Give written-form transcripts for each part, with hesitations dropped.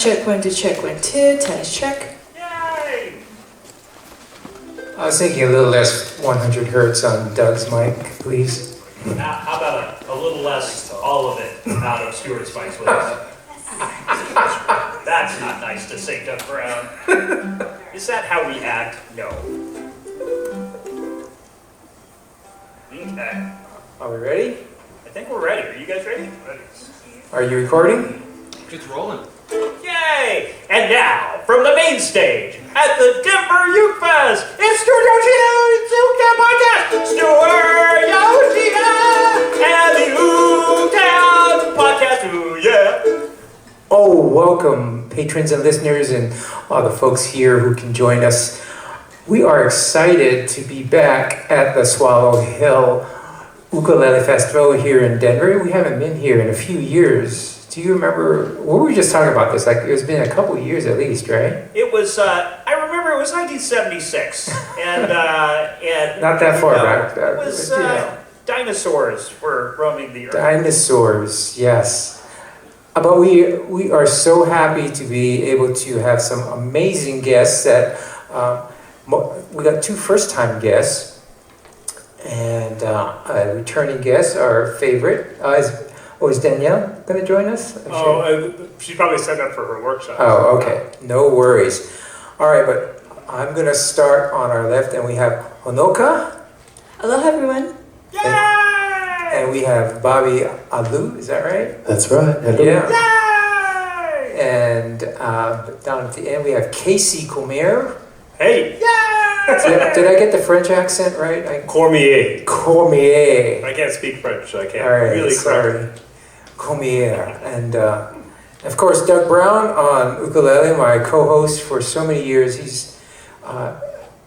Check 1 2, check 1 2, tennis check. Yay! I was thinking a little less 100 hertz on Doug's mic, please. How about a little less, all of it, out of Stuart Spike's please? That's not nice to say, Doug Brown. Is that how we act? No. Okay. Are we ready? I think we're ready. Are you guys ready? Ready. Are you recording? It's rolling. Yay! And now, from the main stage, at the Denver Ukefest, it's Stuart Yoshida, Ukeland Podcast, Stuart Yoshida, and the Ooktown Podcast, ooh yeah! Oh, welcome, patrons and listeners, and all the folks here who can join us. We are excited to be back at the Swallow Hill Ukulele Festival here in Denver. We haven't been here in a few years. Do you remember, what were we just talking about this? Like, it's been a couple years at least, right? It was, I remember it was 1976, and Not that far back. It was, dinosaurs were roaming the earth. Dinosaurs, yes. But we are so happy to be able to have some amazing guests that, we got two first-time guests, and a returning guest, our favorite, is Danielle going to join us? She probably signed up for her workshop. Oh, okay. No worries. All right, but I'm going to start on our left, and we have Honoka. Hello, everyone. Yay! And we have Bobby Alu, is that right? That's right. Hello. Yeah. Yay! And down at the end, we have Casey Comer. Hey, Did I get the French accent right? Cormier. Cormier. I can't speak French, so I can't All right, really sorry. Cormier. And of course, Doug Brown on ukulele, my co-host for so many years. He's,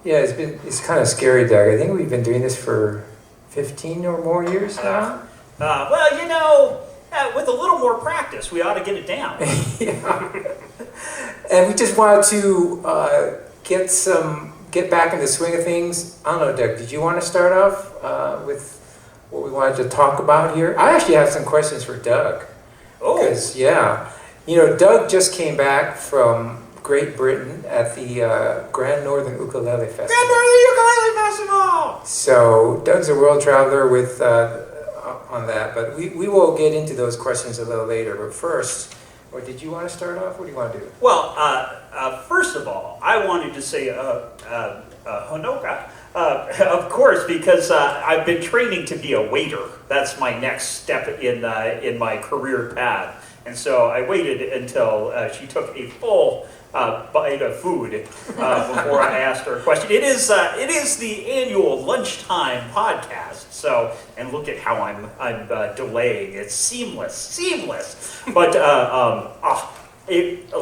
it's kind of scary, Doug. I think we've been doing this for 15 or more years now. Well, you know, with a little more practice, we ought to get it down. Yeah. And we just wanted to get back in the swing of things. I don't know, Doug, did you want to start off with what we wanted to talk about here? I actually have some questions for Doug. Oh. Because, Doug just came back from Great Britain at the Grand Northern Ukulele Festival. Grand Northern Ukulele Festival! So Doug's a world traveler with on that, but we will get into those questions a little later. But first, or did you want to start off? What do you want to do? Well, first of all, I wanted to say Honoka, of course, because I've been training to be a waiter. That's my next step in my career path. And so I waited until she took a full bite of food before I asked her a question. It is the annual lunchtime podcast. So, and look at how I'm delaying. It's seamless. But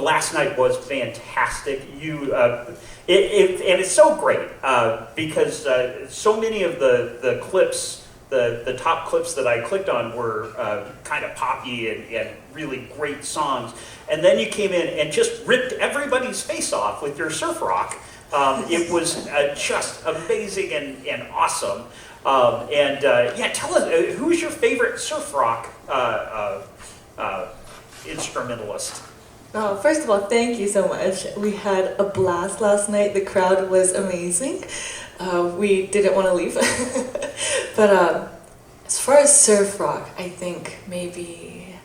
last night was fantastic. And it's so great because so many of the clips, the top clips that I clicked on were kind of poppy and really great songs. And then you came in and just ripped everybody's face off with your surf rock. It was just amazing and awesome. Tell us, who's your favorite surf rock instrumentalist? Oh, first of all, thank you so much. We had a blast last night. The crowd was amazing. We didn't want to leave. But as far as surf rock, I think maybe...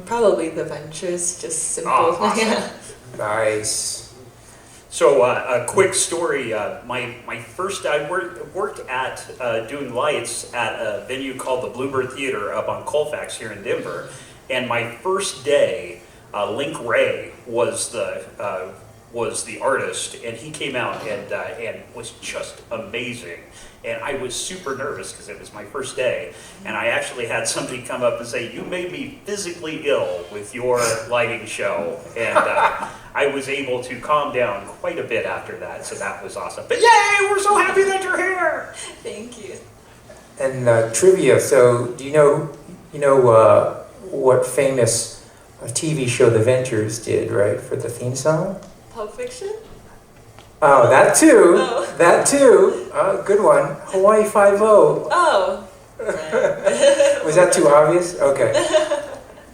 probably The Ventures, just simple. Oh, awesome. Yeah. Nice. So a quick story. My first, I worked at doing lights at a venue called the Bluebird Theater up on Colfax here in Denver, and my first day, Link Ray was the artist, and he came out and was just amazing. And I was super nervous because it was my first day, and I actually had somebody come up and say, "You made me physically ill with your lighting show," and I was able to calm down quite a bit after that, so that was awesome. But yay, we're so happy that you're here! Thank you. And trivia. So, do you know what famous TV show The Ventures did, right, for the theme song? Pulp Fiction? Oh, that too. Oh. That too. Good one. Hawaii Five-0. Oh. Right. Was that too obvious? Okay.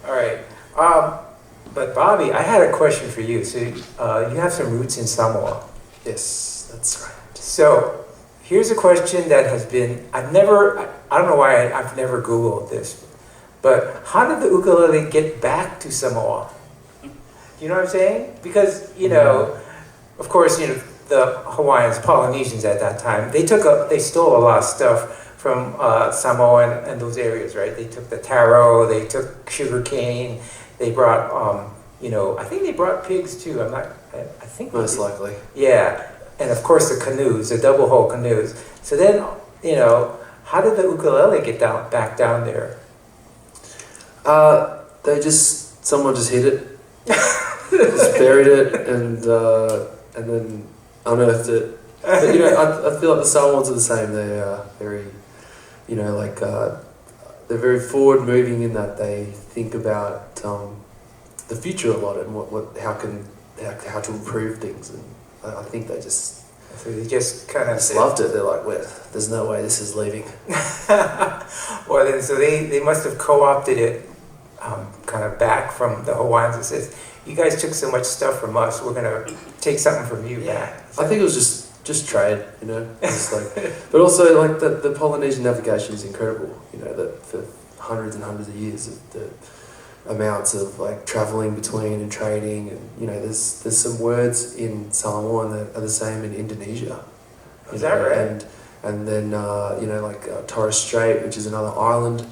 All right. But Bobby, I had a question for you. So you have some roots in Samoa. Yes, that's right. So here's a question that has been, I don't know why I've never Googled this, but how did the ukulele get back to Samoa? You know what I'm saying? Because, of course, the Hawaiians, Polynesians at that time, they stole a lot of stuff from Samoa and those areas, right? They took the taro, they took sugar cane, they brought, I think they brought pigs too. I think Most likely. Yeah, and of course the canoes, the double hull canoes. So then, how did the ukulele get back down there? Someone just hit it, just buried it, and then unearthed it. But I feel like the Samoans are the same. They are very, they're very forward moving in that they think about the future a lot and how to improve things, and I think they just kind of loved it. They're like, well, there's no way this is leaving. Well, then, so they must have co-opted it kind of back from the Hawaiians. It says, you guys took so much stuff from us, we're going to take something from you back. I think it was just trade, Just but also like the Polynesian navigation is incredible, that for hundreds and hundreds of years of the amounts of like traveling between and trading, and there's some words in Samoan that are the same in Indonesia. Is that right? And then Torres Strait, which is another island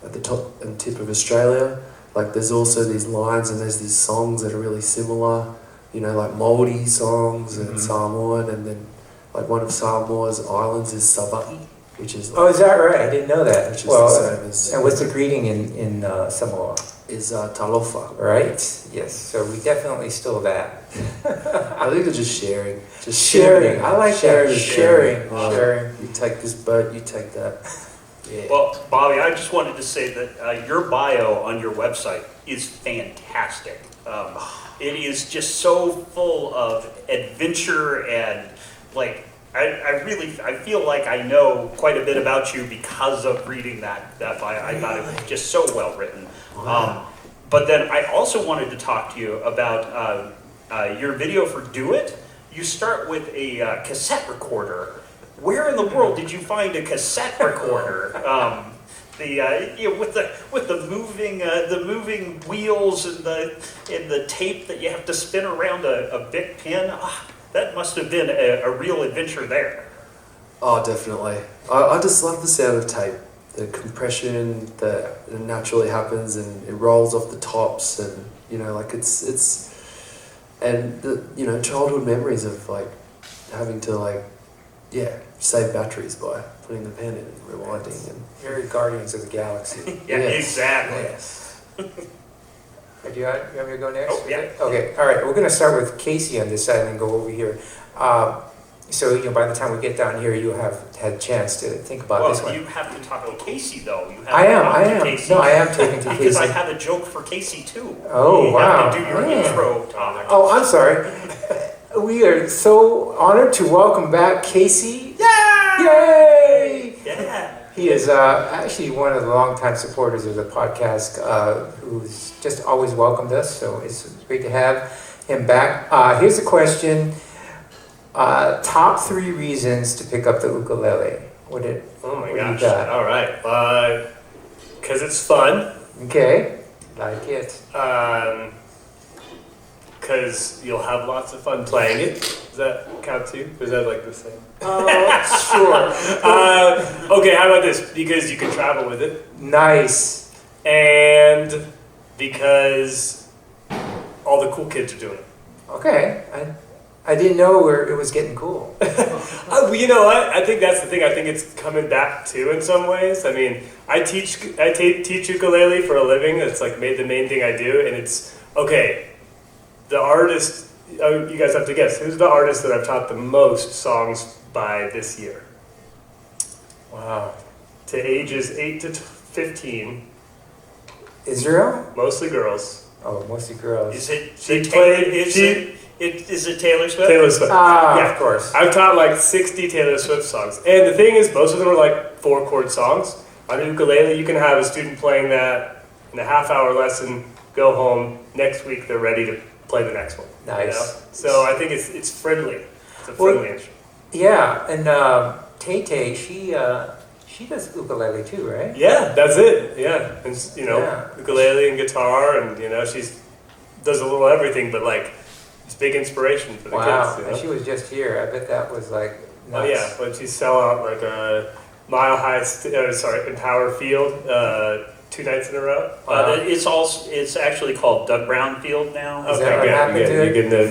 at the top and tip of Australia. Like there's also these lines and there's these songs that are really similar, like Māori songs and Samoan, and then like one of Samoa's islands is Savai'i, which is is that right? I didn't know that. Which is the same as, and what's the greeting in Samoa? Is talofa. Right? Yes. So we definitely stole that. I think they're just sharing. Just sharing. I like sharing that. is Sharing. Sharing. You take this boat, you take that. Yeah. Well, Bobby, I just wanted to say that your bio on your website is fantastic. It is just so full of adventure and I feel like I know quite a bit about you because of reading that bio. I thought it was just so well written. Wow. But then I also wanted to talk to you about your video for Do It. You start with a cassette recorder. Where in the world did you find a cassette recorder? With the moving wheels and the tape that you have to spin around a Bic pen. That must have been a real adventure there. Oh, definitely. I just love the sound of tape. The compression that naturally happens and it rolls off the tops, and it's and the childhood memories of having to save batteries by putting the pen in and rewinding and Very Guardians of the Galaxy. Yeah, exactly. Yes. Do you want me to go next? Oh, yeah. Okay, all right. We're going to start with Casey on this side and then go over here. So, by the time we get down here, you'll have had a chance to think about this one. You have to talk to Casey, though. I am. Casey. No, I am taking to Casey. Because I have a joke for Casey, too. Oh, you wow. have to do your intro topic. Oh, I'm sorry. We are so honored to welcome back Casey. Yay! Yeah. He is actually one of the longtime supporters of the podcast who's just always welcomed us, so it's great to have him back. Here's a question. Top 3 reasons to pick up the ukulele. Oh my what gosh. do you got? All right. Because it's fun. Okay, like it. Because you'll have lots of fun playing it. Does that count too? Or is that the same? Sure. Okay, how about this? Because you can travel with it. Nice. And because all the cool kids are doing it. Okay, I didn't know where it was getting cool. You know what? I think that's the thing. I think it's coming back too in some ways. I mean, I teach ukulele for a living. That's the main thing I do, and it's okay. The artist, you guys have to guess. Who's the artist that I've taught the most songs by this year? Wow. To ages 8 to 15. Israel? Mostly girls. Oh, mostly girls. Is it Taylor Swift? Taylor Swift. Yeah, of course. I've taught 60 Taylor Swift songs. And the thing is, most of them are 4-chord songs. On a ukulele, you can have a student playing that in a half-hour lesson go home. Next week they're ready to play the next one. Nice. You know? So I think it's friendly. It's a friendly instrument. Yeah, and Tay, she does ukulele too, right? Yeah, that's it. Yeah, and Yeah. ukulele and guitar, and she's does a little everything, but like it's big inspiration for the Wow, kids. and she was just here. I bet that was like nuts. Oh yeah, but she sell out like a Mile High, Empower Field 2 nights in a row. It's actually called Doug Brown Field now. Is that what happened to You're it? getting the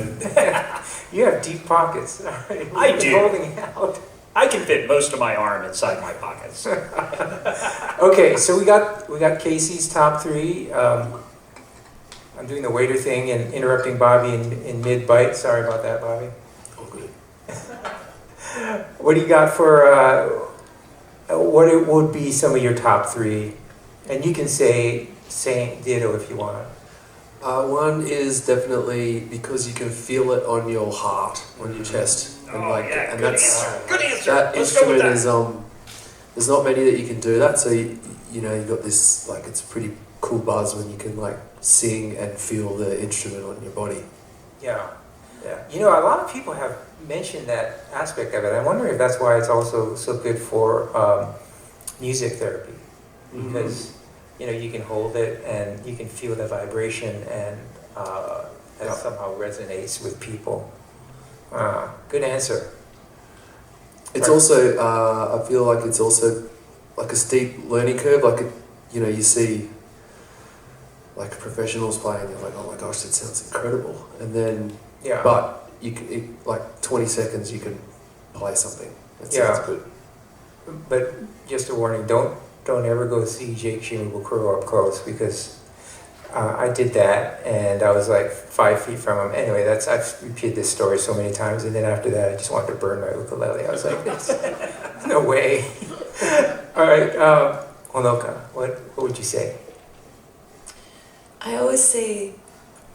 You have deep pockets. I do. Holding out. I can fit most of my arm inside my pockets. Okay, so we got Casey's top 3. I'm doing the waiter thing and interrupting Bobby in mid-bite. Sorry about that, Bobby. Oh, good. What do you got for, what would be some of your top 3? And you can say ditto if you want. One is definitely because you can feel it on your heart, on your chest, and Good answer. Good answer. that Let's go with instrument that. is there's not many that you can do that. So you got this like it's a pretty cool buzz when you can like sing and feel the instrument on your body. Yeah. You know, a lot of people have mentioned that aspect of it. I wonder if that's why it's also so good for music therapy. Because, you can hold it and you can feel the vibration and that somehow resonates with people. Good answer. It's also I feel like it's also like a steep learning curve. Like you see like professionals playing, you're like, oh my gosh, that sounds incredible. And then but like 20 seconds you can play something. That sounds good. But just a warning, don't ever go see Jake Shimabukuro up close, because I did that and I was like 5 feet from him. Anyway, I've repeated this story so many times, and then after that I just wanted to burn my ukulele. I was like, there's no way. All right, Honoka, what would you say? I always say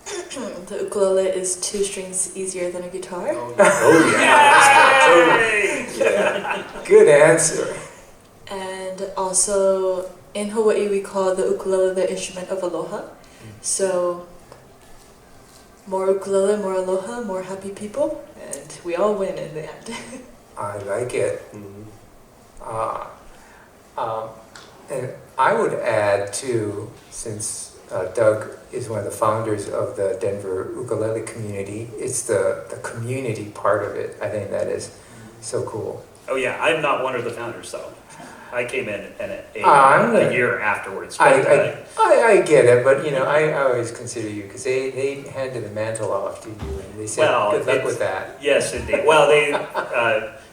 the ukulele is 2 strings easier than a guitar. Oh yeah. Good answer. And also, in Hawaii, we call the ukulele the instrument of aloha. So, more ukulele, more aloha, more happy people, and we all win in the end. I like it. And I would add too, since Doug is one of the founders of the Denver ukulele community, it's the community part of it. I think that is so cool. Oh yeah, I'm not one of the founders though. I came in a year afterwards. I get it, but I always consider you, because they handed the mantle off to you and they said, good luck with that. Yes, indeed. Well,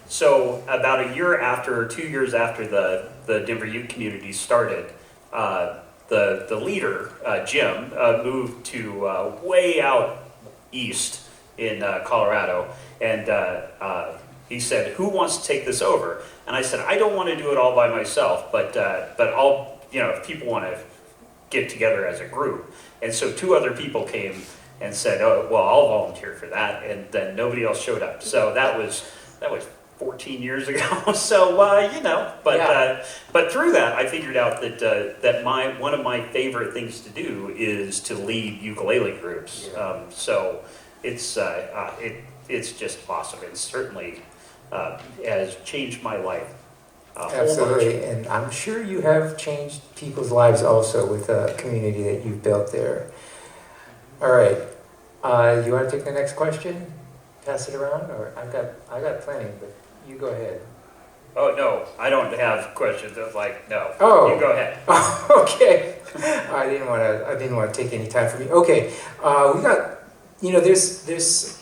so about 2 years after the Denver Ute community started, the leader, Jim, moved to way out east in Colorado, and he said, who wants to take this over? And I said, I don't want to do it all by myself, but I'll, if people want to get together as a group. And so 2 other people came and said, oh, well, I'll volunteer for that. And then nobody else showed up. So that was 14 years ago. So, but through that, I figured out that one of my favorite things to do is to lead ukulele groups. So it's just awesome. It certainly has changed my life a whole Absolutely, bunch. and I'm sure you have changed people's lives also with the community that you've built there. All right, you want to take the next question? Pass it around, or I got plenty, but you go ahead. Oh no, I don't have questions. I was like, no. Oh. You go ahead. Okay, I didn't want to take any time from you. Okay, we got there's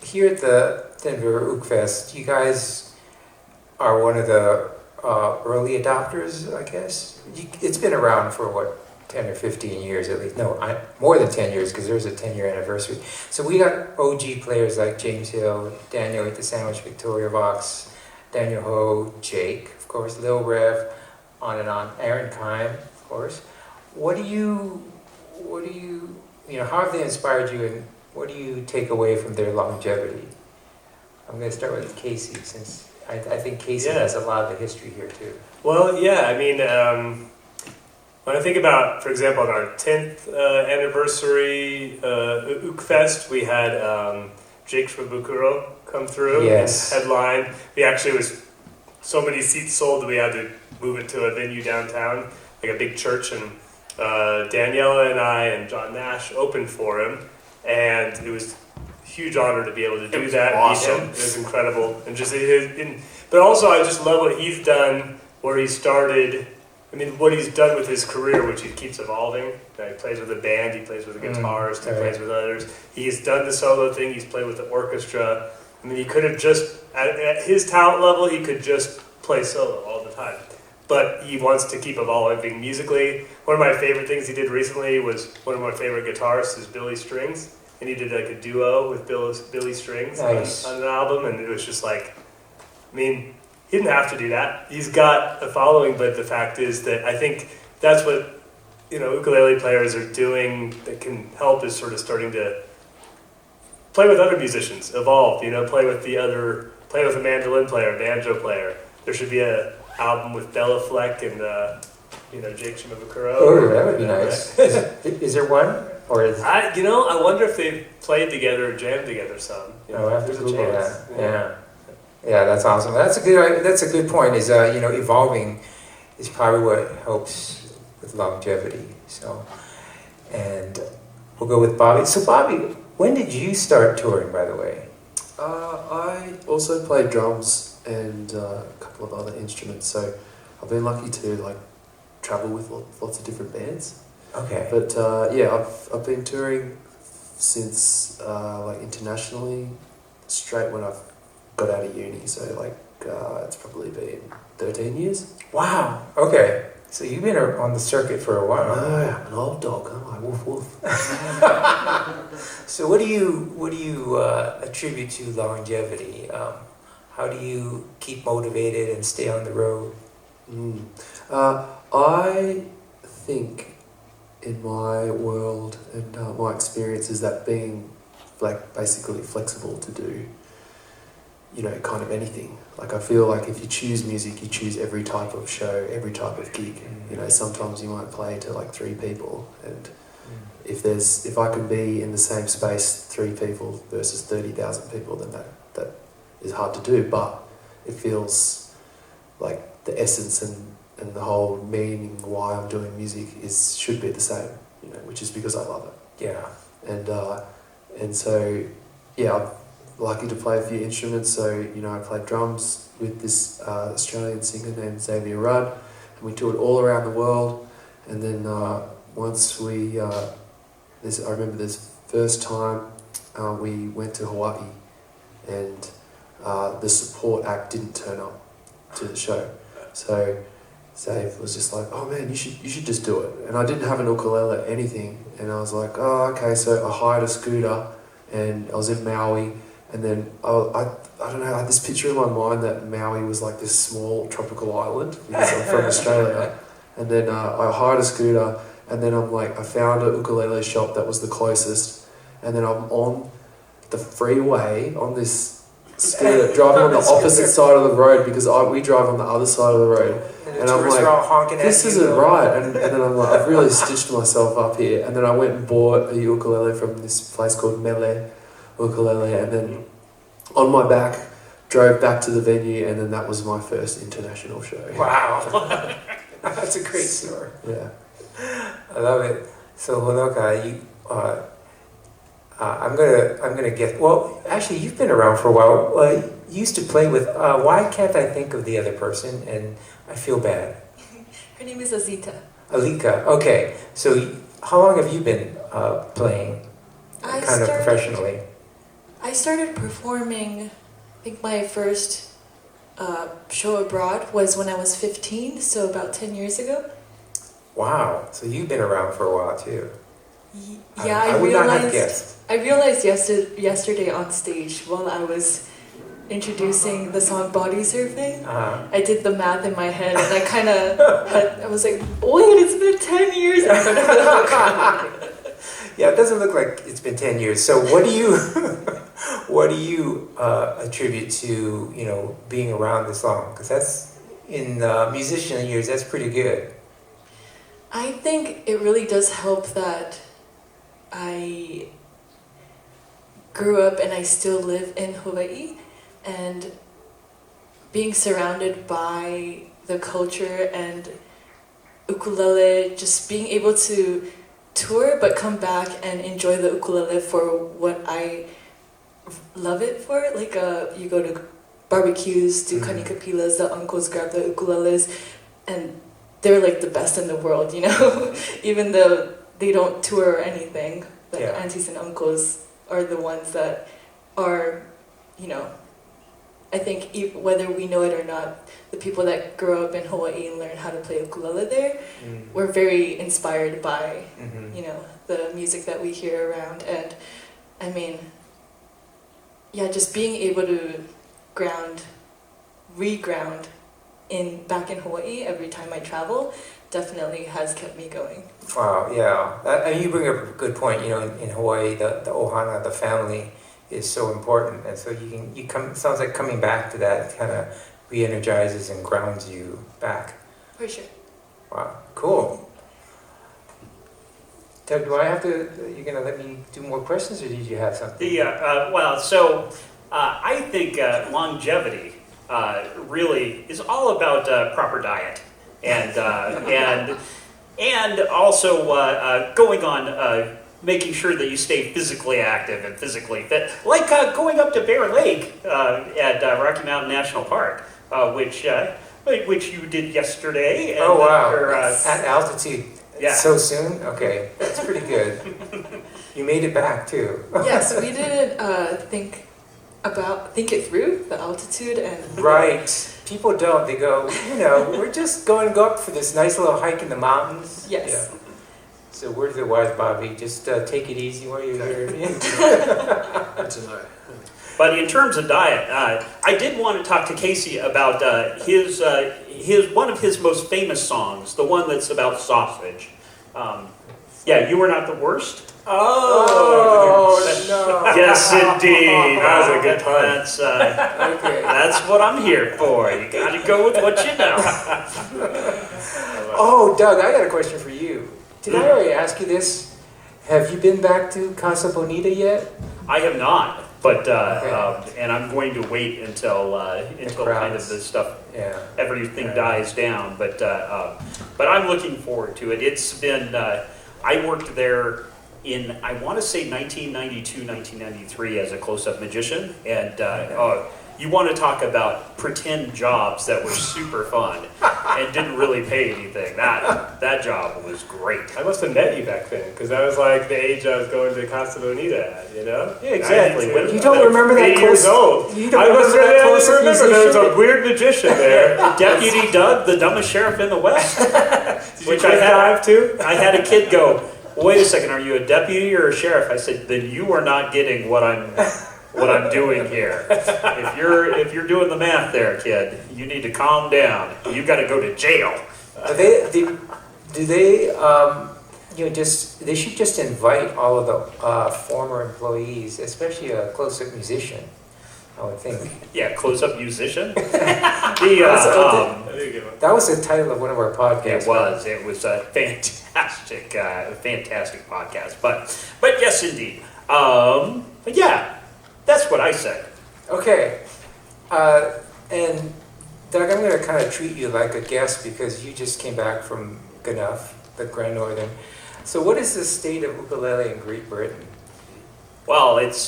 here at the Denver Ukefest, you guys are one of the early adopters, I guess. It's been around for, 10 or 15 years at least. No, more than 10 years, because there's a 10-year anniversary. So we got OG players like James Hill, Daniel Eat the Sandwich, Victoria Vox, Daniel Ho, Jake, of course, Lil Rev, on and on, Aaron Kime, of course. How have they inspired you, and what do you take away from their longevity? I'm going to start with Casey, since I think Casey has a lot of the history here too. Well, yeah, I mean, when I think about, for example, on our 10th anniversary Ukefest, we had Jake Shimabukuro come through Yes. and headline. We actually was so many seats sold that we had to move it to a venue downtown, like a big church, and Daniela and I and John Nash opened for him, and it was a huge honor to be able to do that. Awesome. Meet him. It was incredible, and just but also I just love what he's done, where he started. I mean, what he's done with his career, which he keeps evolving. He plays with a band, he plays with a guitarist, he plays with others. He's done the solo thing, he's played with the orchestra. I mean, he could have just, at his talent level, he could just play solo all the time. But he wants to keep evolving musically. One of my favorite things he did recently was, one of my favorite guitarists is Billy Strings. And he did like a duo with Billy Strings on an album. And it was just like, I mean, he didn't have to do that. He's got a following, but the fact is that I think that's what, ukulele players are doing that can help, is sort of starting to play with other musicians, evolve, play with a mandolin player, banjo player. There should be an album with Bella Fleck and, Jake Shimabukuro. Oh, that would be nice. Is there one? Or is I wonder if they've played together or jammed together some. I have to There's a Google chance. that. Yeah. Yeah, that's awesome. That's a good point. Is evolving is probably what helps with longevity. So, and we'll go with Bobby. So, Bobby, when did you start touring, by the way? I also play drums and a couple of other instruments, so I've been lucky to travel with lots of different bands. Okay. But I've been touring since internationally, straight when I've got out of uni, so it's probably been 13 years. Wow. Okay. So you've been on the circuit for a while. I'm an old dog, am I? Woof woof. So what do you attribute to longevity? How do you keep motivated and stay on the road? I think in my world and my experience is that being basically flexible to do kind of anything. I feel like if you choose music, you choose every type of show, every type of gig. Sometimes you might play to 3 people, and if I can be in the same space, 3 people versus 30,000 people, then that is hard to do, but it feels like the essence and the whole meaning why I'm doing music should be the same, which is because I love it. Yeah. And so, I'm lucky to play a few instruments. So, I played drums with this Australian singer named Xavier Rudd, and we toured all around the world. And then once I remember this first time we went to Hawaii, and the support act didn't turn up to the show. So Zave was just like, "Oh man, you should just do it." And I didn't have an ukulele or anything, and I was like, "Oh, okay." So I hired a scooter, and I was in Maui, and then I don't know, I had this picture in my mind that Maui was like this small tropical island because I'm from Australia. And then I hired a scooter, and then I found a ukulele shop that was the closest, and then I'm on the freeway on this scooter, driving on the opposite side of the road because we drive on the other side of the road. And I'm like, this isn't right. And then I'm like, I've really stitched myself up here. And then I went and bought a ukulele from this place called Mele Ukulele. And then on my back, drove back to the venue. And then that was my first international show. Wow. That's a great story. Yeah. I love it. So Honoka, I'm gonna guess. Well, actually, you've been around for a while. You used to play with. Why can't I think of the other person? And I feel bad. Her name is Azita. Alika. Okay. So how long have you been playing? Professionally. I started performing. I think my first show abroad was when I was 15, so about 10 years ago. Wow. So you've been around for a while too. Yeah, I would not have guessed. I realized yesterday on stage while I was introducing the song Body Surfing, I did the math in my head, and I was like, wait, it's been 10 years. Yeah, it doesn't look like it's been 10 years. So what do you attribute to, being around this long? Because that's, in musician years, that's pretty good. I think it really does help that I grew up and I still live in Hawaii, and being surrounded by the culture and ukulele, just being able to tour but come back and enjoy the ukulele for what I love it for. Like you go to barbecues, do kanikapilas, the uncles grab the ukuleles, and they're like the best in the world, you know? Even though they don't tour or anything, the aunties and uncles are the ones that are, you know, I think whether we know it or not, the people that grow up in Hawaii and learn how to play ukulele there, we're very inspired by, you know, the music that we hear around. And I mean, yeah, just being able to reground back in Hawaii every time I travel definitely has kept me going. Wow, yeah. And you bring up a good point. You know, in Hawaii, the ohana, the family, is so important, and so sounds like coming back to that kind of re-energizes and grounds you back. For sure. Wow, cool. Doug, you're gonna let me do more questions, or did you have something? I think longevity really is all about proper diet and also going on. Making sure that you stay physically active and physically fit, like going up to Bear Lake at Rocky Mountain National Park, which you did yesterday. And, oh wow! At altitude, yeah. So soon. Okay, that's pretty good. You made it back too. Yes, we didn't think it through, the altitude and right. People don't. They go, you know, we're just going to go up for this nice little hike in the mountains. Yes. Yeah. So where's the wise Bobby? Just take it easy while you're here. Good to know. But in terms of diet, I did want to talk to Casey about his one of his most famous songs, the one that's about sausage. Yeah, You Were Not the Worst. Oh no! Yes, indeed. That was a good pun. That's that's what I'm here for. You got to go with what you know. Oh, Doug, I got a question for you. Did I already ask you this? Have you been back to Casa Bonita yet? I have not, but and I'm going to wait until kind of the stuff, everything dies down. But I'm looking forward to it. It's been I worked there in, I want to say 1992, 1993 as a close-up magician, and you want to talk about pretend jobs that were super fun and didn't really pay anything. That job was great. I must have met you back then, because that was like the age I was going to Casa Bonita at, you know? Yeah, exactly. You don't remember that 8 years old. You don't remember that close remember there was a weird magician there. Deputy Doug, the dumbest sheriff in the West. Which I had too. I had a kid go, wait a second, are you a deputy or a sheriff? I said, then you are not getting what I'm doing here. If you're doing the math there, kid, you need to calm down. You got to go to jail. Do they they should just invite all of the former employees, especially a close-up musician, I would think. Yeah, close-up musician. That was the title of one of our podcasts. It was a fantastic podcast. But yes, indeed. But yeah. That's what I said. Okay. And Doug, I'm going to kind of treat you like a guest because you just came back from Gnuff, the Grand Northern. So what is the state of ukulele in Great Britain? Well, it's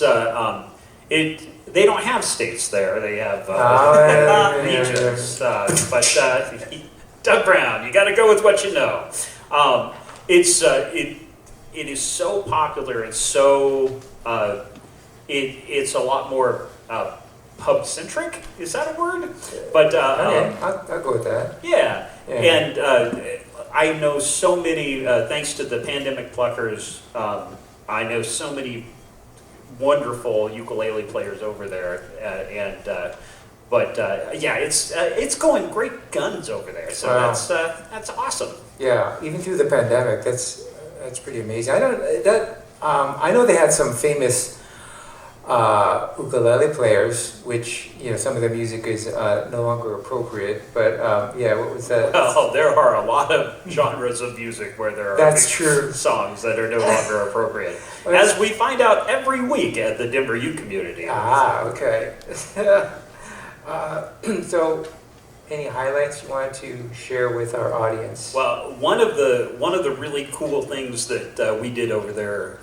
they don't have states there. They have regions. But Doug Brown, you got to go with what you know. It is so popular and so. It's a lot more pub-centric. Is that a word? But I'll go with that. Yeah. And I know so many, thanks to the pandemic pluckers, I know so many wonderful ukulele players over there. It's going great guns over there. So that's awesome. Yeah, even through the pandemic, that's pretty amazing. I know they had some famous ukulele players, which, some of the music is no longer appropriate, but yeah, what was that? Well, there are a lot of genres of music where there are That's true. songs that are no longer appropriate, as we find out every week at the Denver Uke community. Okay. So, any highlights you wanted to share with our audience? Well, one of the really cool things that we did over there,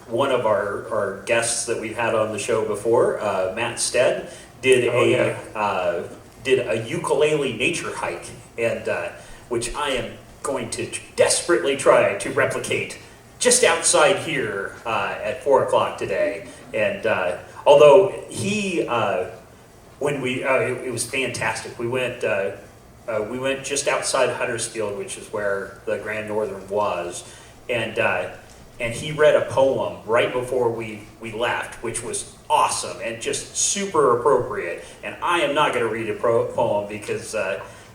one of our guests that we've had on the show before, Matt Stead, did a ukulele nature hike, and which I am going to desperately try to replicate just outside here at 4 o'clock today. And although he, when we, it was fantastic. We went just outside Huddersfield, which is where the Grand Northern was, and he read a poem right before we left, which was awesome and just super appropriate. And I am not going to read a poem because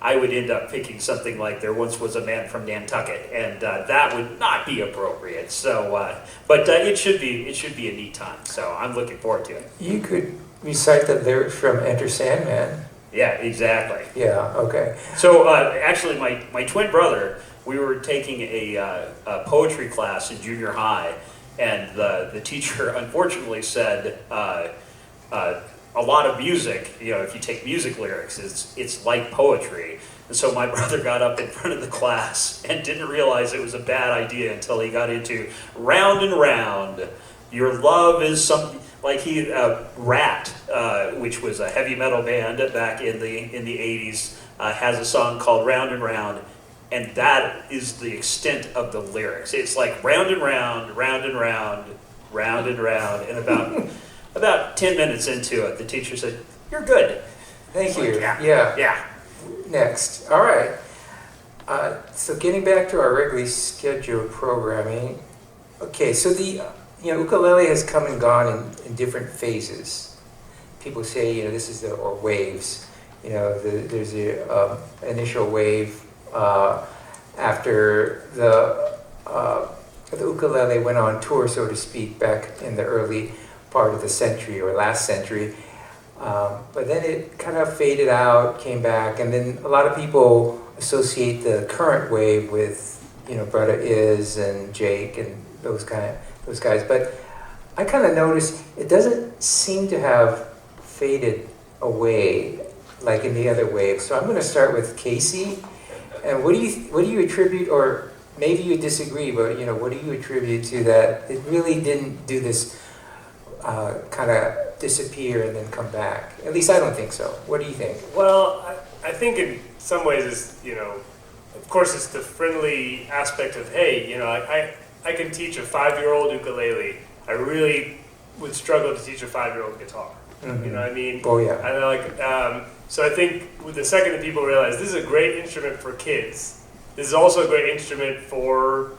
I would end up picking something like "There Once Was a Man from Nantucket," and that would not be appropriate. So, but it should be a neat time. So I'm looking forward to it. You could recite the lyrics from Enter Sandman. Yeah, exactly. Yeah, okay. So actually, my twin brother, we were taking a poetry class in junior high, and the teacher unfortunately said a lot of music, if you take music lyrics, it's like poetry. And so my brother got up in front of the class and didn't realize it was a bad idea until he got into "Round and Round, Your Love is Something." Like Rat, which was a heavy metal band back in the 80s, has a song called "Round and Round," and that is the extent of the lyrics. It's like round and round, round and round, round and round, and about 10 minutes into it, the teacher said, "You're good." Thank you. Like, Yeah. Next. All right. So getting back to our regularly scheduled programming. Okay, so the ukulele has come and gone in different phases. People say, this is or waves. There's the initial wave after the ukulele went on tour, so to speak, back in the early part of the century or last century. But then it kind of faded out, came back, and then a lot of people associate the current wave with, Brother Is and Jake and those guys. But I kind of noticed it doesn't seem to have faded away like in the other waves. So I'm going to start with Casey. And what do you attribute, or maybe you disagree, but what do you attribute to that? It really didn't do this kind of disappear and then come back. At least I don't think so. What do you think? Well, I think in some ways it's, of course it's the friendly aspect of, hey, I can teach a 5-year-old ukulele. I really would struggle to teach a 5-year-old guitar. Mm-hmm. You know what I mean? Oh yeah. And so I think with the second that people realize this is a great instrument for kids, this is also a great instrument for,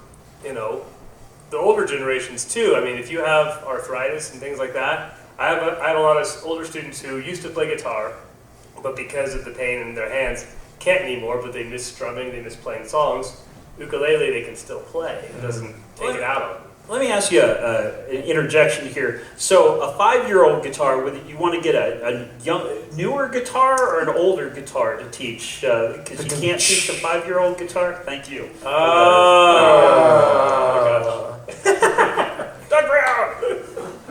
the older generations too. I mean, if you have arthritis and things like that, I have a lot of older students who used to play guitar, but because of the pain in their hands, can't anymore, but they miss strumming, they miss playing songs. Ukulele, they can still play. It doesn't take it out of them. Let me ask you an interjection here. So a 5-year-old guitar, you want to get a newer guitar or an older guitar to teach? Because you can't teach a 5-year-old guitar? Thank you. Doug Brown!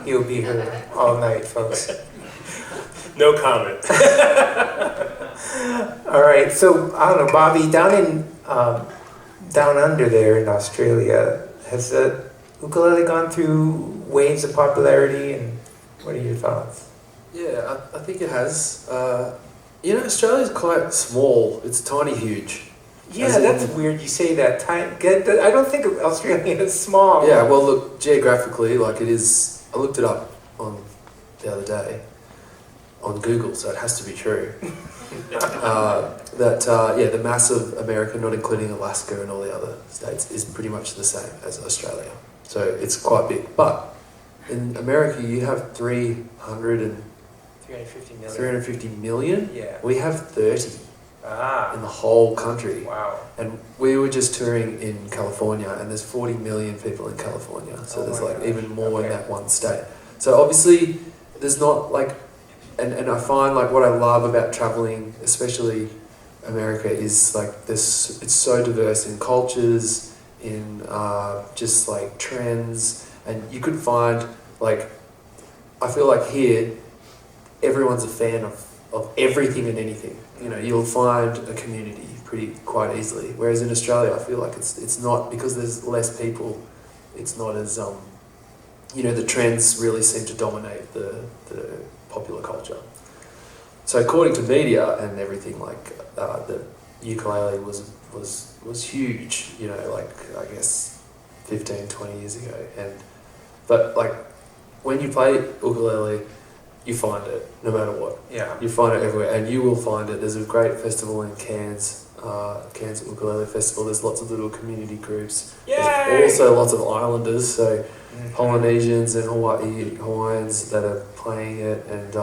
He'll be here all night, folks. No comment. All right, so I don't know, Bobby, down under there in Australia, has the ukulele gone through waves of popularity, and what are your thoughts? Yeah, I think it has. Australia's quite small. It's tiny huge. Yeah, that's weird you say that. I don't think of Australia as small. Yeah, well, look, geographically, it is. I looked it up the other day on Google, so it has to be true. The mass of America, not including Alaska and all the other states, is pretty much the same as Australia. So it's quite big. But in America, you have 350 million. Yeah. We have 30 in the whole country. Wow. And we were just touring in California, and there's 40 million people in California. So there's even more in that one state. So obviously, there's not like, and I find like what I love about traveling, especially America, is like this. It's so diverse in cultures, in just like trends, and you could find like, I feel like here, everyone's a fan of everything and anything. You know, you'll find a community quite easily. Whereas in Australia, I feel like it's not, because there's less people. It's not as you know, the trends really seem to dominate the popular culture. So according to media and everything, like the ukulele was huge. You know, like I guess 15, 20 years ago, but like when you play ukulele, you find it no matter what. Yeah. You find it everywhere, and you will find it. There's a great festival in Cairns. Cairns Ukulele Festival. There's lots of little community groups. Yay! There's also lots of islanders, so Polynesians and Hawaiians that are playing it, and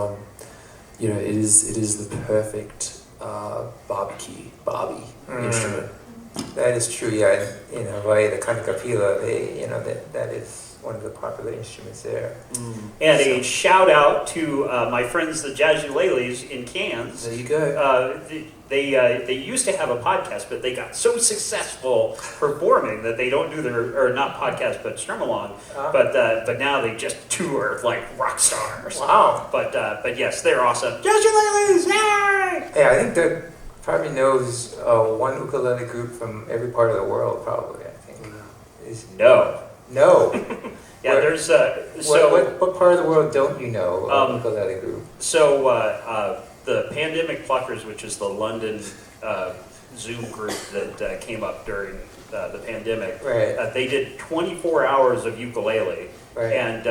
you know, it is the perfect Barbie instrument. That is true, yeah. In Hawaii, the kanikapila, that is one of the popular instruments there. And a shout out to my friends the Jazzuleles in Cairns. There you go. They used to have a podcast, but they got so successful performing that they don't do or not podcast, but strum along. But now they just tour like rock stars. Wow. But yes, they're awesome. Jazzuleles, yay! Yeah, I think that probably knows one ukulele group from every part of the world, probably, I think. No. No. Yeah, there's so what part of the world don't you know of ukulele group? So the Pandemic Pluckers, which is the London Zoom group that came up during the pandemic, Right. They did 24 hours of ukulele, Right. and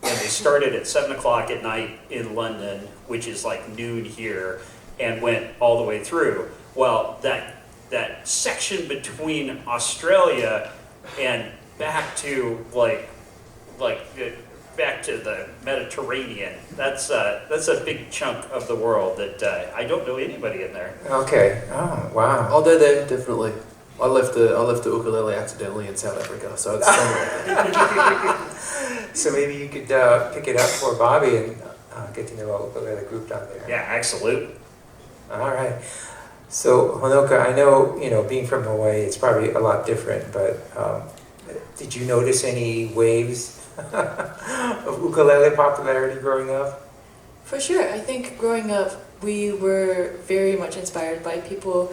they started at 7 o'clock at night in London, which is like noon here, and went all the way through. Well, that section between Australia and back to back to the Mediterranean. That's a big chunk of the world that I don't know anybody in there. Okay. Oh, wow. Oh, they're there, definitely. I left the ukulele accidentally in South Africa, so it's somewhere. So maybe you could pick it up for Bobby and get to know a ukulele group down there. Yeah, absolutely. All right. So, Honoka, I know, being from Hawaii, it's probably a lot different, but did you notice any waves of ukulele popularity growing up? For sure. I think growing up, we were very much inspired by people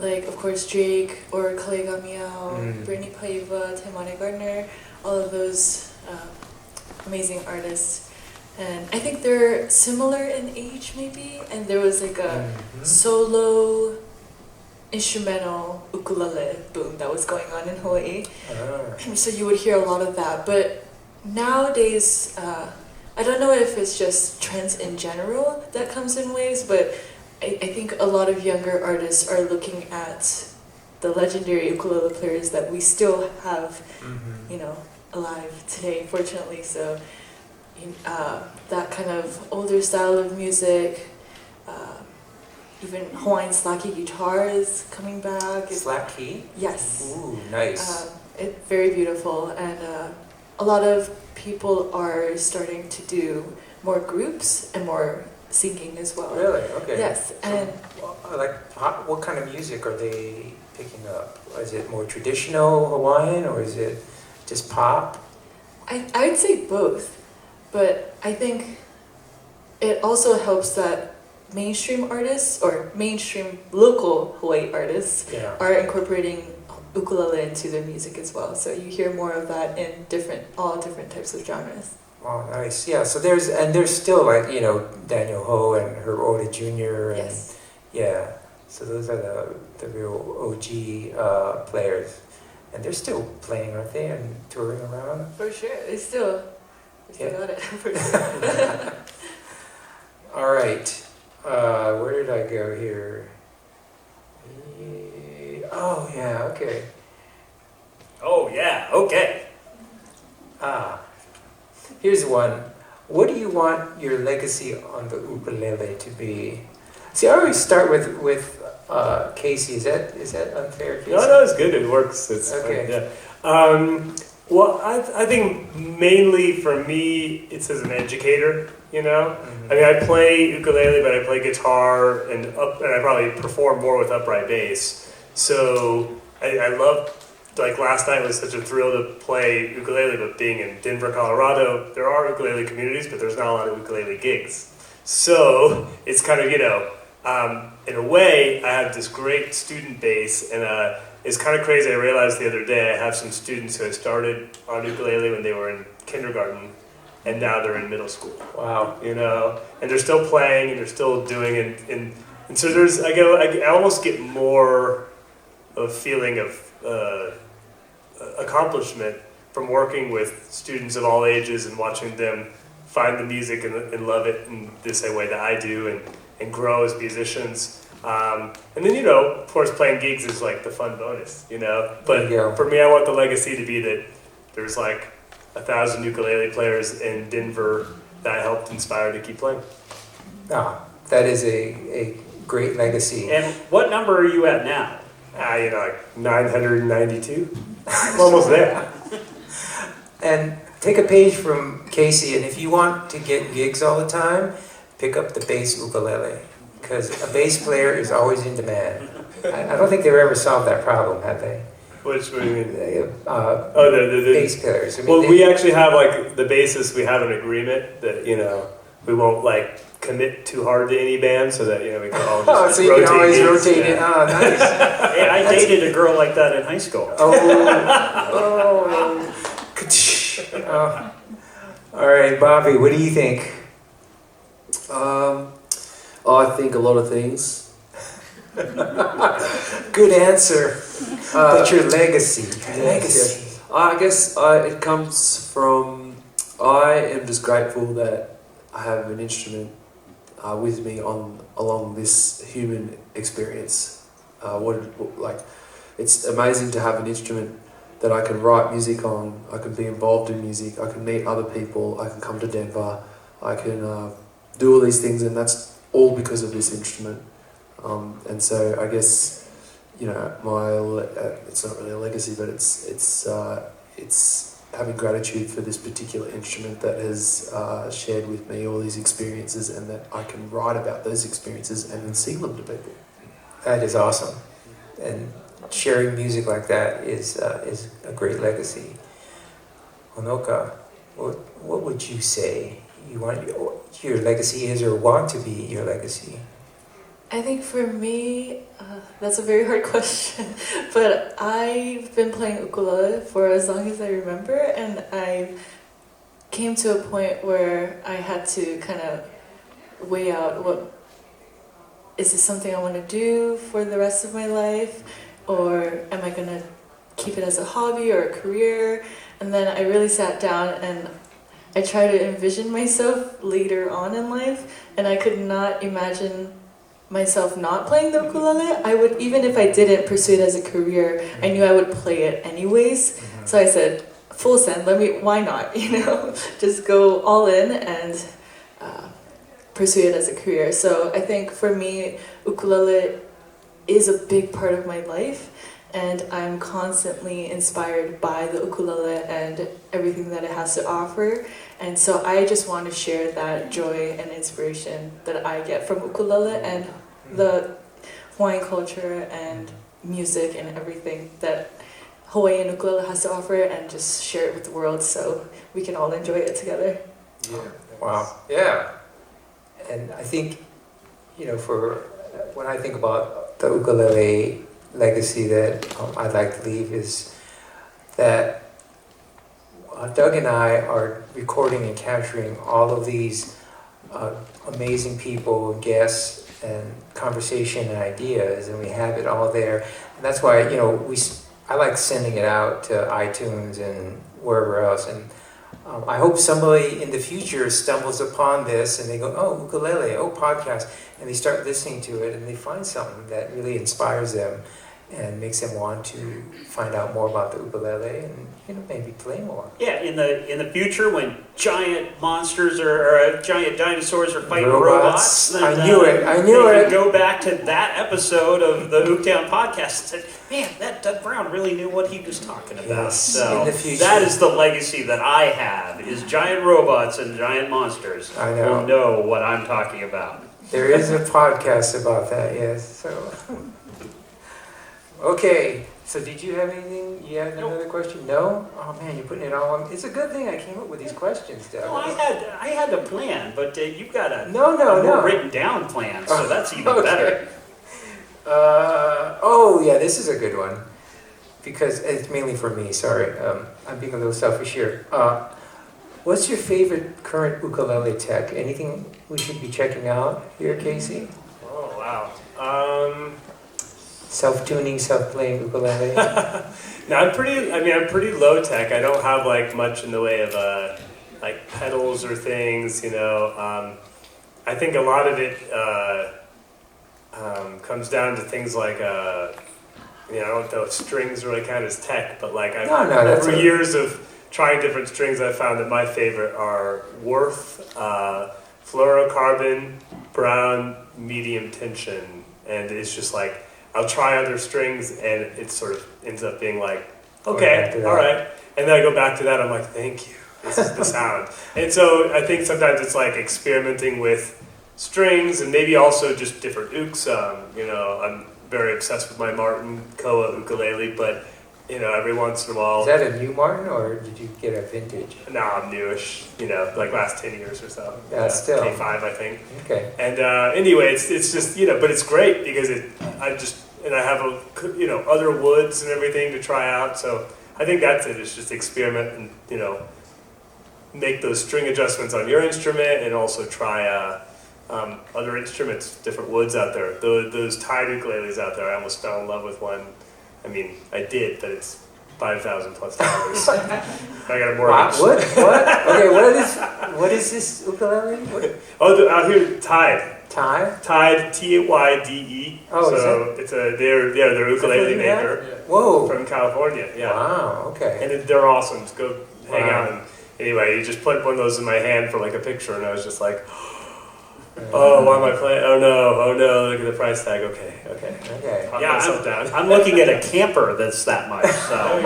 like, of course, Drake or Kalega Meow, Brittany Paiva, Taimane Gardner, all of those amazing artists. And I think they're similar in age, maybe. And there was like a solo instrumental ukulele boom that was going on in Hawaii. So you would hear a lot of that. But nowadays, I don't know if it's just trends in general that comes in waves, but I think a lot of younger artists are looking at the legendary ukulele players that we still have, alive today, fortunately. So that kind of older style of music, even Hawaiian slack key guitar is coming back. Slack key? Yes. Ooh, nice. It's very beautiful, and a lot of people are starting to do more groups and more singing as well. Really? Okay. Yes, and what kind of music are they picking up? Is it more traditional Hawaiian, or is it just pop? I'd say both, but I think it also helps that mainstream artists or mainstream local Hawaii artists are incorporating ukulele into their music as well. So you hear more of that in all different types of genres. Oh, nice. Yeah, so there's still Daniel Ho and Herb Oda Jr. and Yes. Yeah, so those are the real OG players. And they're still playing, aren't they, and touring around? For sure. They still got it. For sure. All right. Where did I go here? Oh, yeah, okay. Oh yeah, okay. Here's one. What do you want your legacy on the ukulele to be? See, I always start with Casey. Is that unfair, Casey? No, it's good. It works. It's okay. fine, yeah. Well, I think mainly for me, it's as an educator, you know? I mean, I play ukulele, but I play guitar, and I probably perform more with upright bass. So I love, like last night was such a thrill to play ukulele, but being in Denver, Colorado, there are ukulele communities, but there's not a lot of ukulele gigs. So it's kind of, in a way, I have this great student base, and it's kind of crazy. I realized the other day I have some students who had started on ukulele when they were in kindergarten, and now they're in middle school. Wow. And they're still playing, and they're still doing it. And so I almost get more of a feeling of accomplishment from working with students of all ages and watching them find the music and love it in the same way that I do, and grow as musicians. And then, of course, playing gigs is like the fun bonus, But for me, I want the legacy to be that there's like 1,000 ukulele players in Denver that I helped inspire to keep playing. That is a great legacy. And what number are you at now? Like 992. I'm almost there. And take a page from Casey, and if you want to get gigs all the time, pick up the bass ukulele, because a bass player is always in demand. I don't think they've ever solved that problem, have they? What do you mean? The bass players. We actually have, like, the bassist, we have an agreement that, we won't, like, commit too hard to any band, so that, we can all just so you can always rotate it. Yeah. Oh, nice. Hey, I dated a girl like that in high school. All right, Bobby, what do you think? I think a lot of things. Good answer. But your legacy. Legacy. I guess it comes from, I am just grateful that I have an instrument with me along this human experience. It's amazing to have an instrument that I can write music on, I can be involved in music, I can meet other people, I can come to Denver, I can do all these things, and that's all because of this instrument. And so I guess, it's not really a legacy, but it's having gratitude for this particular instrument that has shared with me all these experiences, and that I can write about those experiences and then sing them to people. That is awesome. And sharing music like that is a great legacy. Honoka, what would you say your legacy is, or want to be your legacy? I think for me, that's a very hard question, but I've been playing ukulele for as long as I remember, and I came to a point where I had to kind of weigh out, is this something I want to do for the rest of my life, or am I going to keep it as a hobby or a career? And then I really sat down and I tried to envision myself later on in life, and I could not imagine myself not playing the ukulele. I would, even if I didn't pursue it as a career, I knew I would play it anyways. So I said, full send, why not, just go all in and pursue it as a career. So I think for me, ukulele is a big part of my life, and I'm constantly inspired by the ukulele and everything that it has to offer. And so I just want to share that joy and inspiration that I get from ukulele and the Hawaiian culture and music and everything that Hawaii and ukulele has to offer, and just share it with the world so we can all enjoy it together. Yeah. Wow. Yeah. And I think, when I think about the ukulele legacy that I'd like to leave, is that Doug and I are recording and capturing all of these amazing people and guests and conversation and ideas, and we have it all there. And that's why, I like sending it out to iTunes and wherever else. And I hope somebody in the future stumbles upon this and they go, oh, ukulele, oh, podcast, and they start listening to it and they find something that really inspires them. and makes them want to find out more about the ukulele and maybe play more. Yeah, in the future when giant monsters or giant dinosaurs are fighting robots, then, I knew it. can go back to that episode of the Ooktown podcast and say, man, that Doug Brown really knew what he was talking about. Yes, So in the future. that is the legacy that I have, is giant robots and giant monsters I know. will know what I'm talking about. There is a podcast about that, yes. So, okay. So, did you have anything? You had another question? No? Oh man, you're putting it all on. It's a good thing I came up with these questions, Doug. No, I had a plan, but you've got a No. more written down plan, so that's even Okay. better. Oh yeah, this is a good one because it's mainly for me. Sorry, I'm being a little selfish here. What's your favorite current ukulele tech? Anything we should be checking out here, Casey? Oh wow. Self-tuning, self-playing ukulele. No, I'm pretty low tech. I don't have like much in the way of like pedals or things. I think a lot of it comes down to things like I don't know if strings really count as tech, but like over years of trying different strings, I found that my favorite are Worth, fluorocarbon, brown, medium tension, and it's just like I'll try other strings, and it sort of ends up being like, okay, all right, and then I go back to that. I'm like, thank you. This is the sound, and so I think sometimes it's like experimenting with strings and maybe also just different ooks. I'm very obsessed with my Martin Koa ukulele, but every once in a while. Is that a new Martin or did you get a vintage? No, I'm newish. Like last 10 years or so. Yeah, still. K5, I think. Okay. And anyway, it's just but it's great because I have other woods and everything to try out. So I think that's it. It's just experiment and make those string adjustments on your instrument and also try other instruments, different woods out there. Those tied ukuleles out there. I almost fell in love with one. I mean, I did, but it's $5,000 plus. I got a mortgage. What? Okay, what is this ukulele? What? Oh, out here, Tide. Tide? Tide, Tyde. Oh, so they're ukulele maker. Whoa. From California. Yeah. Wow. Okay. And they're awesome. Just go hang out. And anyway, you just put one of those in my hand for like a picture, and I was just like, oh, why am I playing? Oh no, look at the price tag. Okay. Yeah, myself down. I'm looking at a camper that's that much. So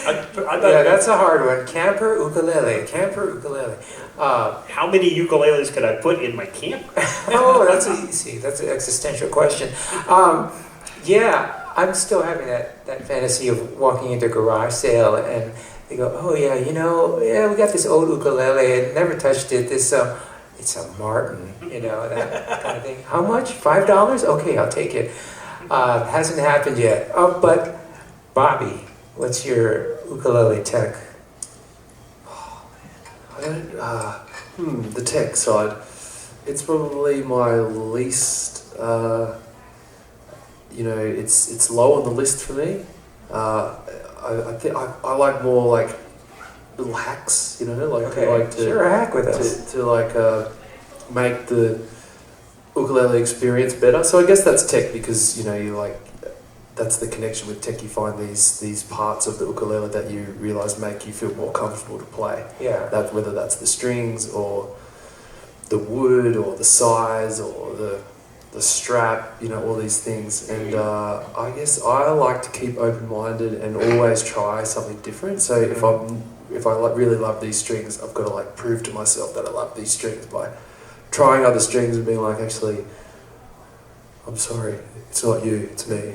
that's a hard one. Camper ukulele. how many ukuleles could I put in my camper? Oh, that's easy. That's an existential question. Yeah, I'm still having that fantasy of walking into a garage sale and they go, oh yeah, we got this old ukulele and never touched it. It's a Martin, that kind of thing. How much? $5? Okay, I'll take it. Hasn't happened yet. But Bobby, what's your ukulele tech? Oh, man. The tech side. It's probably my least. It's low on the list for me. I think I like more like little hacks, Share a hack with us. To make the ukulele experience better. So I guess that's tech because that's the connection with tech. You find these parts of the ukulele that you realize make you feel more comfortable to play. Yeah. Whether that's the strings or the wood or the size or the strap, all these things. And I guess I like to keep open-minded and always try something different. So if I really love these strings, I've got to prove to myself that I love these strings by trying other strings and being like, actually, I'm sorry, it's not you, it's me.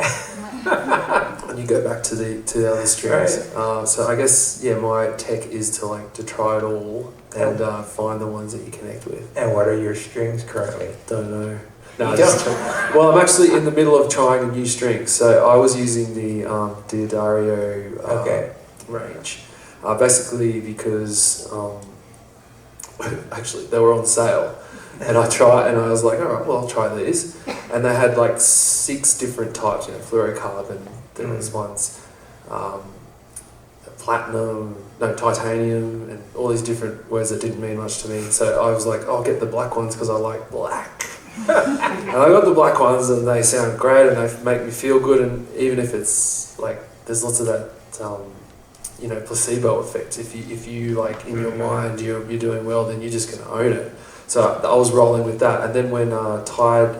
And you go back to the other strings. Right. So I guess my tech is to try it all and find the ones that you connect with. And what are your strings currently? Don't know. No, well, I'm actually in the middle of trying a new string. So I was using the Diodario range. Basically because actually they were on sale and I was like, all right, well, I'll try these. And they had 6 different types, fluorocarbon, there was ones, titanium, and all these different words that didn't mean much to me. So I was like, I'll get the black ones because I like black. And I got the black ones, and they sound great, and they make me feel good. And even if it's like, there's lots of that, placebo effect. If you like in your mind you're doing well, then you're just gonna own it. So I was rolling with that, and then when Tide,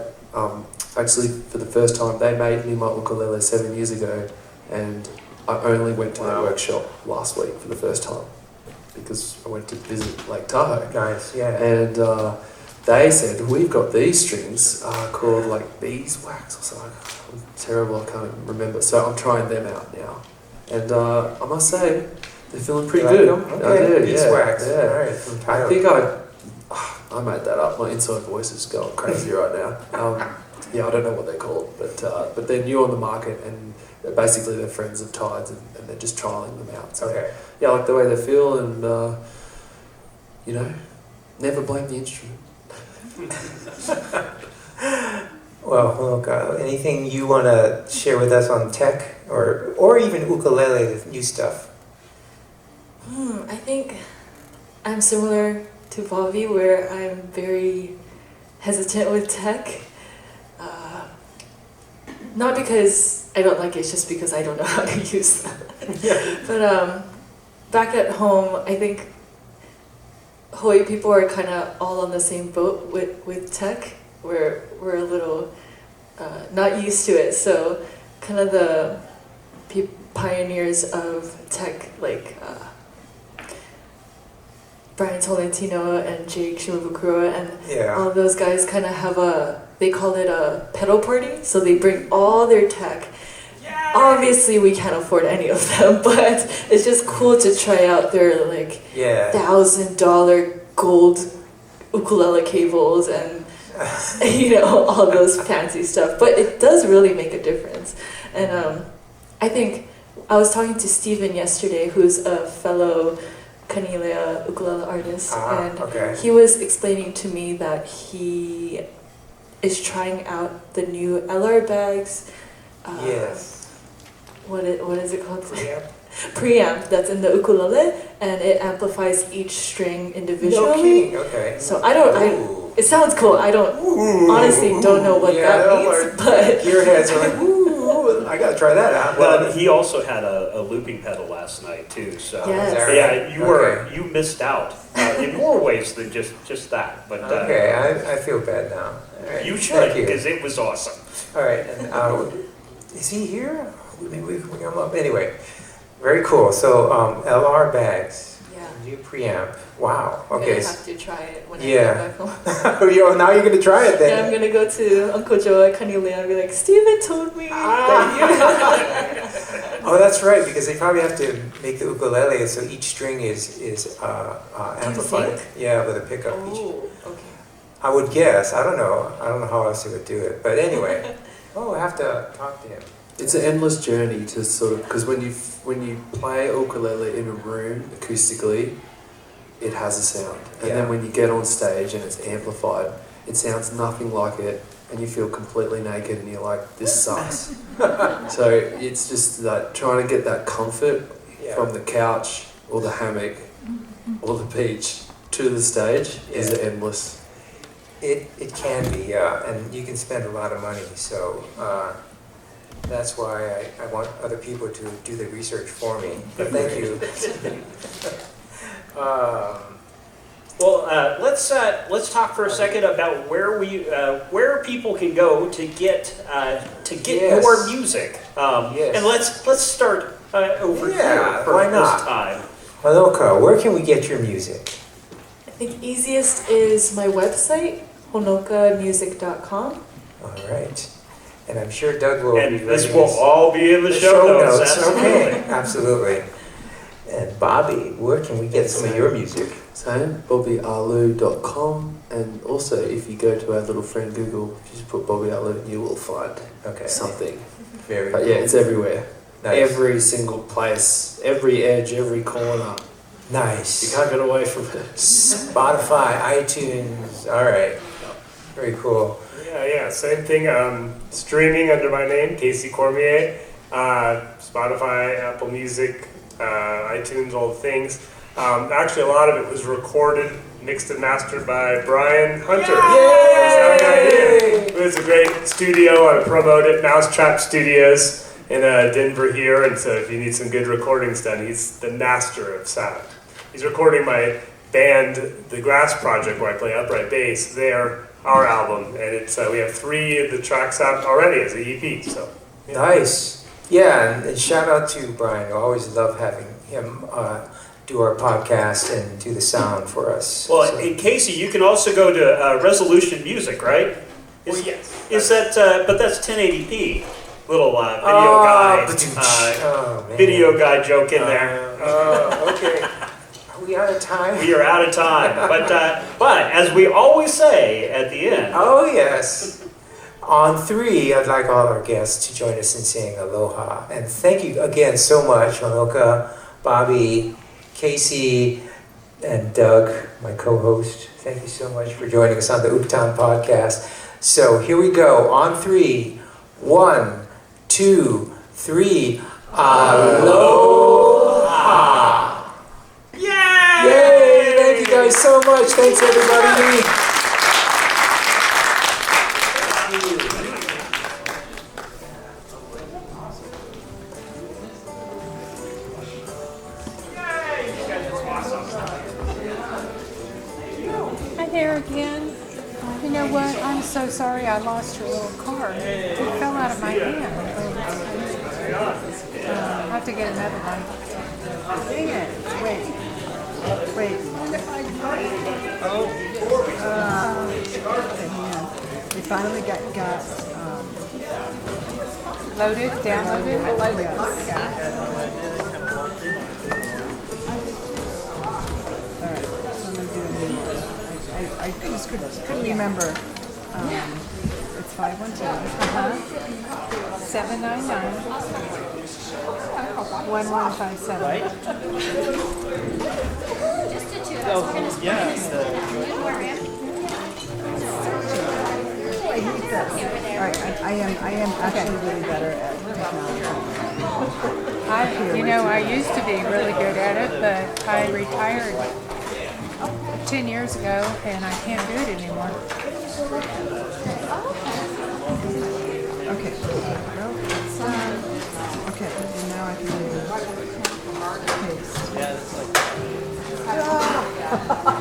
actually for the first time, they made me my ukulele 7 years ago, and I only went to their workshop last week for the first time because I went to visit Lake Tahoe. Nice, yeah. And they said, we've got these strings called like beeswax or something. I'm terrible, I can't remember. So I'm trying them out now. And I must say, they're feeling pretty good. Okay. I do, Beeswax. yeah. All right, from Tahoe. I think I made that up. My inside voice is going crazy right now. Yeah, I don't know what they're called, but they're new on the market, and basically they're friends of Tides, and they're just trialing them out. So yeah, I like the way they feel, and never blame the instrument. Well, look, anything you want to share with us on tech, or even ukulele, new stuff? I think I'm similar to Bobby, where I'm very hesitant with tech. Not because I don't like it, it's just because I don't know how to use them. But back at home, I think Hawaii people are kind of all on the same boat with tech. We're a little not used to it, so kind of the pioneers of tech, like Brian Tolentino and Jake Shimabukuro, and all of those guys kind of have they call it a pedal party, so they bring all their tech. Yay! Obviously we can't afford any of them, but it's just cool to try out their like $1,000 gold ukulele cables and all those fancy stuff. But it does really make a difference. And I think I was talking to Steven yesterday, who's a fellow Kanilea ukulele artist, and he was explaining to me that he is trying out the new LR bags. What is it called? Preamp that's in the ukulele, and it amplifies each string individually. No kidding. Okay. So it sounds cool. I honestly don't know what that means, but gearheads are like, ooh, I gotta try that out. Well, he also had a looping pedal last night too. So you missed out in more ways than just that. But I feel bad now. Right. You should, because it was awesome. All right, and is he here? Maybe we can bring him up. Anyway, very cool. So LR bags, new preamp. Wow. Okay. I have to try it when I get back home. Now you're gonna try it then. Yeah, I'm gonna go to Uncle Joe at Kanilea and be like, Steven told me that Oh, that's right, because they probably have to make the ukulele so each string is amplified. Yeah, with a pickup each. Okay. I would guess. I don't know. I don't know how else they would do it. But anyway, I have to talk to him. It's an endless journey to sort of, because when you play ukulele in a room acoustically, it has a sound, and then when you get on stage and it's amplified, it sounds nothing like it, and you feel completely naked, and you're like, this sucks. So it's just that trying to get that comfort from the couch or the hammock or the beach to the stage is endless. It can be, and you can spend a lot of money, so that's why I want other people to do the research for me. But thank you. Let's talk for a second about where people can go to get more music. And let's start over here for this time. Honoka, where can we get your music? I think easiest is my website, honokamusic.com. All right. And I'm sure Doug will... And this will all be in the show notes. Absolutely. Okay, absolutely. And Bobby, where can we get some of your music? Same, bobbyalu.com, and also if you go to our little friend Google, if you just put Bobby Alu, you will find something. Very cool. Yeah, it's everywhere. Nice. Every single place, every edge, every corner. Nice. You can't get away from it. Spotify, iTunes, all right. Very cool. Yeah, same thing. Streaming under my name, Casey Cormier. Spotify, Apple Music, iTunes, all the things. Actually, a lot of it was recorded, mixed and mastered by Brian Hunter. Yay! It was a great studio. I promote it, Mousetrap Studios in Denver here. And so if you need some good recordings done, he's the master of sound. He's recording my band, The Grass Project, where I play upright bass. Our album, and it's we have 3 of the tracks out already as an EP. So yeah. Nice. Yeah, and shout out to Brian. I always love having him do our podcast and do the sound for us. Well, So- and Casey, you can also go to Resolution Music, right? Yes. Is that? But that's 1080p. Little video guy, man. video guy joke in there. Okay. Are we out of time? We are out of time, but as we always say at the end. Oh, yes. On 3, I'd like all our guests to join us in saying aloha. And thank you again so much, Honoka, Bobby, Casey, and Doug, my co-host. Thank you so much for joining us on the Ooktown podcast. So here we go. On 3. 1, 2, 3. Aloha! Yay! Yay! Thank you guys so much. Thanks, everybody. Hi there again. You know what? I'm so sorry I lost your little card. It fell out of my hand. I'll have to get another one. Dang it. Wait. We finally got Loaded, downloaded. I just couldn't remember. It's 512. 799 1157. I hate this. All right, I am actually really better at technology. I used to be really good at it, but I retired 10 years ago and I can't do it anymore. Okay. Well, it's, okay, and now I can do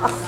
paste.